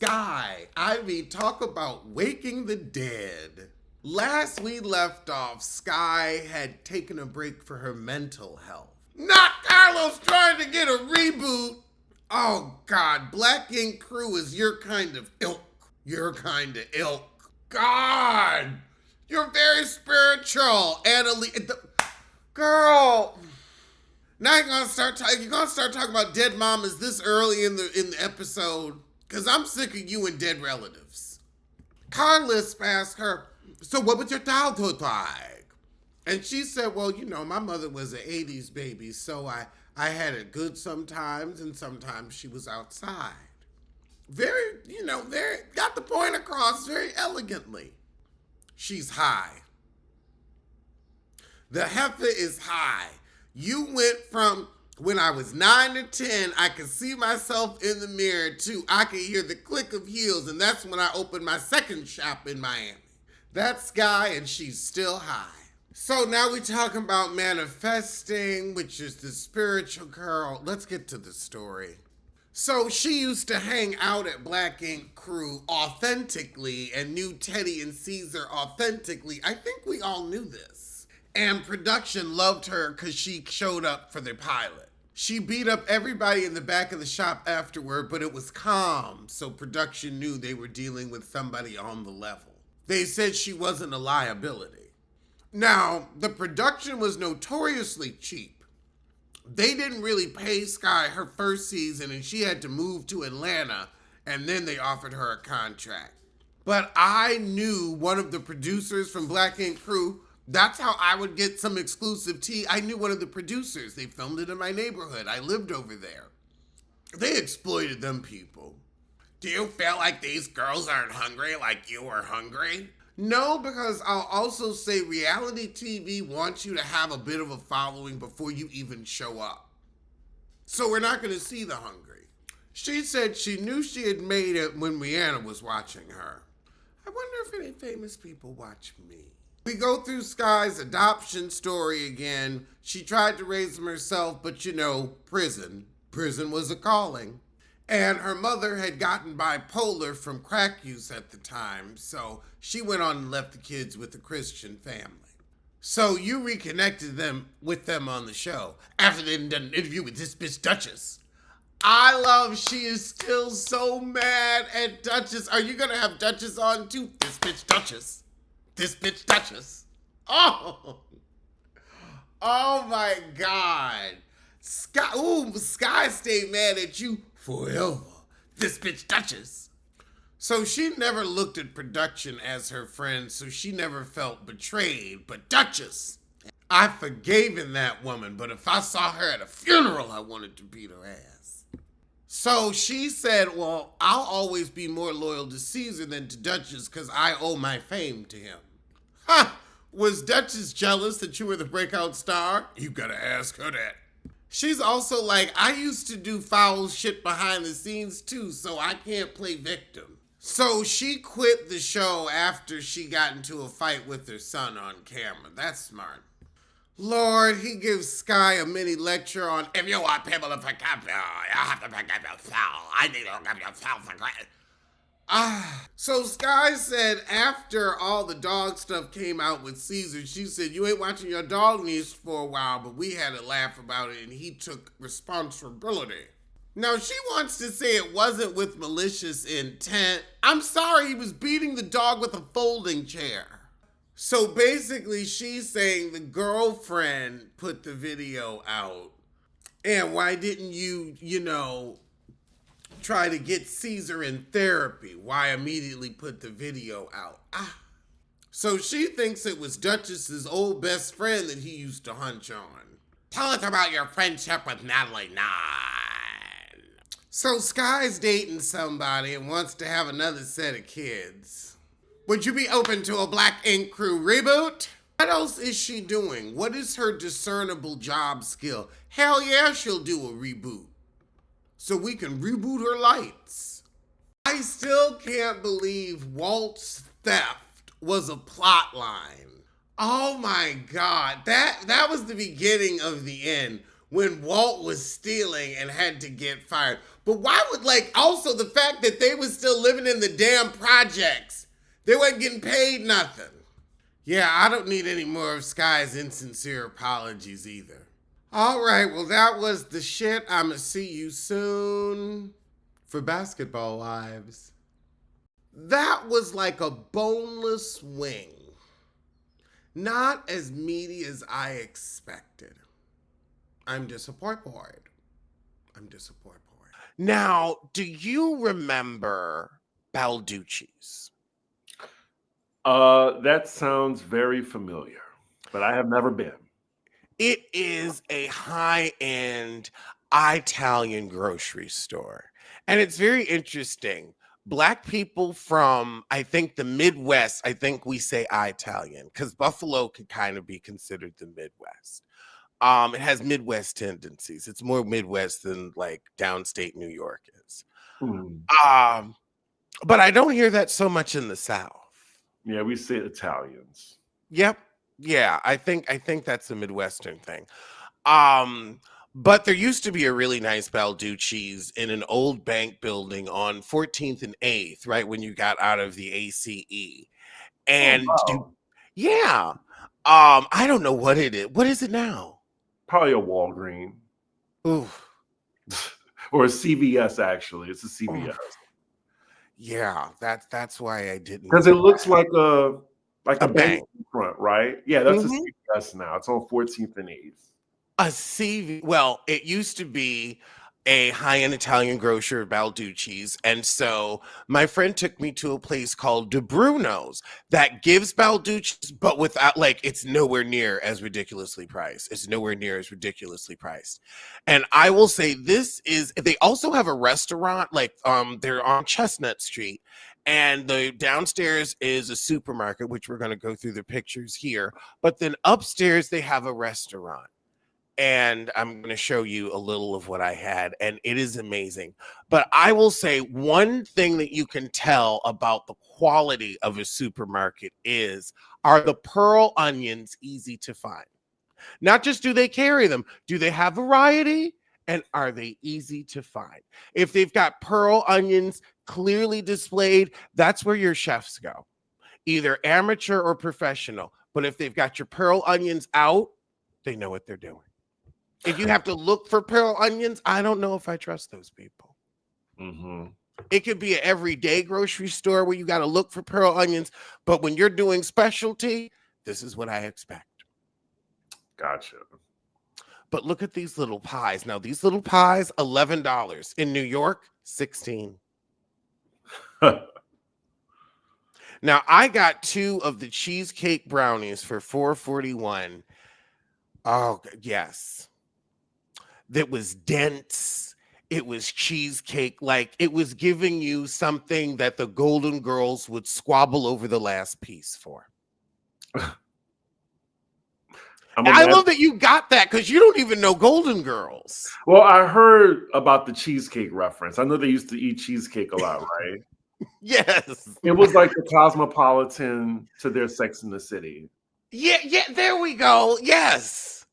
Sky. I mean, talk about waking the dead. Last we left off, Sky had taken a break for her mental health. Not Carlos trying to get a reboot. Oh, God. Black Ink Crew is your kind of ilk. Your kind of ilk. God. You're very spiritual. Girl. Now you're gonna start talking about dead mamas this early in the episode, cause I'm sick of you and dead relatives. Carlos asked her, "So what was your childhood like?" And she said, "Well, you know, my mother was an '80s baby, so I had it good sometimes, and sometimes she was outside." Very, very got the point across very elegantly. She's high. The heifer is high. You went from when I was 9 to 10, I could see myself in the mirror to I could hear the click of heels, and that's when I opened my second shop in Miami. That's Sky, and she's still high. So now we're talking about manifesting, which is the spiritual girl. Let's get to the story. So she used to hang out at Black Ink Crew authentically and knew Teddy and Caesar authentically. I think we all knew this. And production loved her because she showed up for their pilot. She beat up everybody in the back of the shop afterward, but it was calm, so production knew they were dealing with somebody on the level. They said she wasn't a liability. Now, the production was notoriously cheap. They didn't really pay Sky her first season, and she had to move to Atlanta, and then they offered her a contract. But I knew one of the producers from Black Ink Crew. That's how I would get some exclusive tea. I knew one of the producers. They filmed it in my neighborhood. I lived over there. They exploited them people. Do you feel like these girls aren't hungry like you were hungry? No, because I'll also say reality TV wants you to have a bit of a following before you even show up. So we're not going to see the hungry. She said she knew she had made it when Rihanna was watching her. I wonder if any famous people watch me. We go through Sky's adoption story again. She tried to raise him herself, but prison. Prison was a calling. And her mother had gotten bipolar from crack use at the time, so she went on and left the kids with a Christian family. So you reconnected with them on the show after they'd done an interview with this bitch Duchess. I love she is still so mad at Duchess. Are you gonna have Duchess on too? This bitch Duchess. This bitch Duchess. Oh my God. Sky stayed mad at you forever. This bitch Duchess. So she never looked at production as her friend, so she never felt betrayed. But Duchess, I forgave that woman, but if I saw her at a funeral, I wanted to beat her ass. So she said, well, I'll always be more loyal to Caesar than to Duchess because I owe my fame to him. Ha! Was Duchess jealous that you were the breakout star? You gotta ask her that. She's also like, I used to do foul shit behind the scenes too, so I can't play victim. So she quit the show after she got into a fight with her son on camera. That's smart. Lord, he gives Sky a mini lecture on if you want people to forgive you, you have to forgive yourself. I need to forgive yourself for granted. So Sky said after all the dog stuff came out with Caesar, she said, you ain't watching your dog news for a while, but we had a laugh about it and he took responsibility. Now she wants to say it wasn't with malicious intent. I'm sorry, he was beating the dog with a folding chair. So basically she's saying the girlfriend put the video out. And why didn't you, try to get Caesar in therapy? Why immediately put the video out? So she thinks it was Duchess's old best friend that he used to hunch on. Tell us about your friendship with Natalie Nunn. So Sky's dating somebody and wants to have another set of kids. Would you be open to a Black Ink Crew reboot? What else is she doing? What is her discernible job skill? Hell yeah, she'll do a reboot. So we can reboot her lights. I still can't believe Walt's theft was a plot line. Oh my God, that was the beginning of the end when Walt was stealing and had to get fired. But why would, like, also the fact that they was still living in the damn projects, they wasn't getting paid nothing. Yeah, I don't need any more of Sky's insincere apologies either. All right, well, that was the shit. I'ma see you soon for Basketball Wives. That was like a boneless wing. Not as meaty as I expected. I'm disappointed. I'm disappointed. Now, do you remember Balducci's? That sounds very familiar, but I have never been. It is a high-end Italian grocery store. And it's very interesting. Black people from, I think, the Midwest, I think we say Italian, because Buffalo could kind of be considered the Midwest. It has Midwest tendencies. It's more Midwest than like downstate New York is. But I don't hear that so much in the South. Yeah, we say Italians. Yep. Yeah, I think that's a Midwestern thing. But there used to be a really nice Balducci's in an old bank building on 14th and 8th, right when you got out of the ACE. And yeah. I don't know what it is. What is it now? Probably a Walgreens. Ooh. Or a CVS, actually. It's a CVS. Ooh. Yeah, that's why I didn't. Because it looks like a bank in front, right? Yeah, that's a CVS now. It's on 14th and 8th. A CV. Well, it used to be a high-end Italian grocer, Balducci's, and so my friend took me to a place called De Bruno's that gives Balducci's, but without, like, it's nowhere near as ridiculously priced. It's nowhere near as ridiculously priced. And I will say they also have a restaurant, like, they're on Chestnut Street, and the downstairs is a supermarket, which we're going to go through the pictures here, but then upstairs they have a restaurant. And I'm going to show you a little of what I had, and it is amazing. But I will say one thing that you can tell about the quality of a supermarket are the pearl onions easy to find? Not just do they carry them, do they have variety? And are they easy to find? If they've got pearl onions clearly displayed, that's where your chefs go, either amateur or professional. But if they've got your pearl onions out, they know what they're doing. If you have to look for pearl onions, I don't know if I trust those people. It could be an everyday grocery store where you got to look for pearl onions, but when you're doing specialty, this is what I expect. Gotcha. But look at these little pies. Now, these little pies, $11. In New York, $16. Now, I got 2 of the cheesecake brownies for $4.41. Oh, yes. That was dense. It was cheesecake. Like, it was giving you something that the Golden Girls would squabble over the last piece for. I love that you got that because you don't even know Golden Girls. Well, I heard about the cheesecake reference. I know they used to eat cheesecake a lot, right? Yes. It was like the Cosmopolitan to their Sex in the City. Yeah, there we go. Yes.